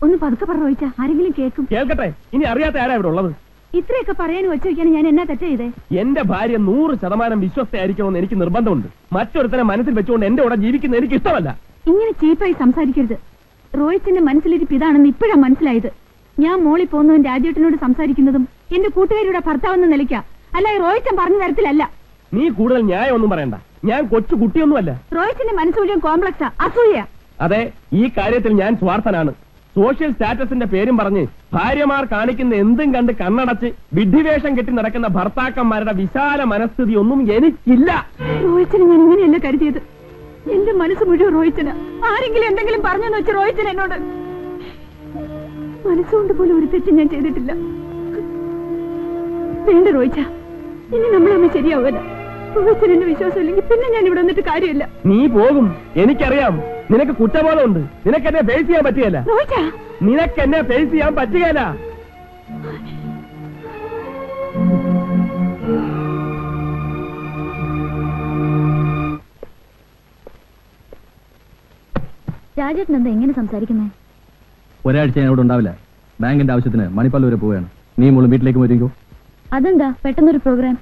ഒന്ന് പതുക്കെ പറ റോയിച്ച, ആരെങ്കിലും കേൾക്കും. കേൾക്കട്ടെ, ഇനി അറിയാത്ത ആരാ ഇവിടെ ഉള്ളത്? ഇത്രയൊക്കെ പറയാനും വെച്ച് വയ്ക്കാൻ ഞാൻ എന്നാ തെറ്റ് ചെയ്തേ? എന്റെ ഭാര്യ 100% വിശ്വസ്തയായിരിക്കണമെന്ന് എനിക്ക് നിർബന്ധമുണ്ട്. മറ്റൊരുത്തനെ മനസ്സിൽ വെച്ചുകൊണ്ട് എന്റെ കൂടെ ജീവിക്കുന്ന എനിക്ക് ഇഷ്ടമല്ല. ഇങ്ങനെ ചീപ്പായി സംസാരിക്കരുത്. റോയിച്ചിന്റെ മനസ്സിലിരിപ്പ് ഇതാണെന്ന് ഇപ്പോഴാ മനസ്സിലായത്. ഞാൻ മോളിൽ പോകുന്നതും രാജേട്ടനോട് സംസാരിക്കുന്നതും എന്റെ കൂട്ടുകാരിയുടെ ഭർത്താവെന്ന് നിലയ്ക്ക, അല്ല റോയിച്ചൻ പറഞ്ഞ തരത്തിലല്ല. നീ കൂടുതൽ ന്യായം ഒന്നും പറയണ്ട. ഞാൻ കൊച്ചു കുട്ടിയൊന്നുമല്ല. റോയിച്ചിന്റെ മനസ്സുള്ളിയും കോംപ്ലക്സാ, അസൂയ. അതെ, ഈ കാര്യത്തിൽ ഞാൻ സ്വാർത്ഥനാണ്. സോഷ്യൽ സ്റ്റാറ്റസിന്റെ പേരും പറഞ്ഞ് ഭാര്യമാർ കാണിക്കുന്ന എന്തും കണ്ട് കണ്ണടച്ച് വിഡ്ഢിവേഷം കെട്ടി നടക്കുന്ന ഭർത്താക്കന്മാരുടെ വിശാല മനസ്ഥിതി ഒന്നും എനിക്കില്ല. റോയിച്ചന് ഞാൻ ഇങ്ങനെയല്ല കരുതിയത്. എന്റെ മനസ്സ് മുഴുവൻ റോയിച്ചന്. ആരെങ്കിലും എന്തെങ്കിലും പറഞ്ഞെന്ന് വെച്ച് റോയിച്ചൻ എന്നോട് മനസ്സുകൊണ്ട് പോലും ഒരു തെറ്റ് ഞാൻ ചെയ്തിട്ടില്ല. വേണ്ട റോയിച്ച, ഇനി നമ്മളൊന്നും ശരിയാവില്ല. റോയിച്ചൻ എന്നെ വിശ്വാസമില്ലെങ്കിൽ പിന്നെ ഞാൻ ഇവിടെ വന്നിട്ട് കാര്യമില്ല. നീ പോകും, എനിക്കറിയാം. നിനക്ക് കുറ്റബോധമുണ്ട്. നിനക്കെന്നെ ഫേസ് ചെയ്യാൻ പറ്റുകയില്ല. നിനക്കെന്നെ ഫേസ് ചെയ്യാൻ പറ്റുകയില്ല. രാജേട്ടൻ എന്താ എങ്ങനെ സംസാരിക്കുന്നേ? ഒരാഴ്ച ഞാൻ ഇവിടെ ഉണ്ടാവില്ല. ബാങ്കിന്റെ ആവശ്യത്തിന് മണിപ്പാൽ വരെ പോവുകയാണ്. നീ മോളും വീട്ടിലേക്ക് പോയിരിക്കോ. അതെന്താ പെട്ടെന്നൊരു പ്രോഗ്രാം?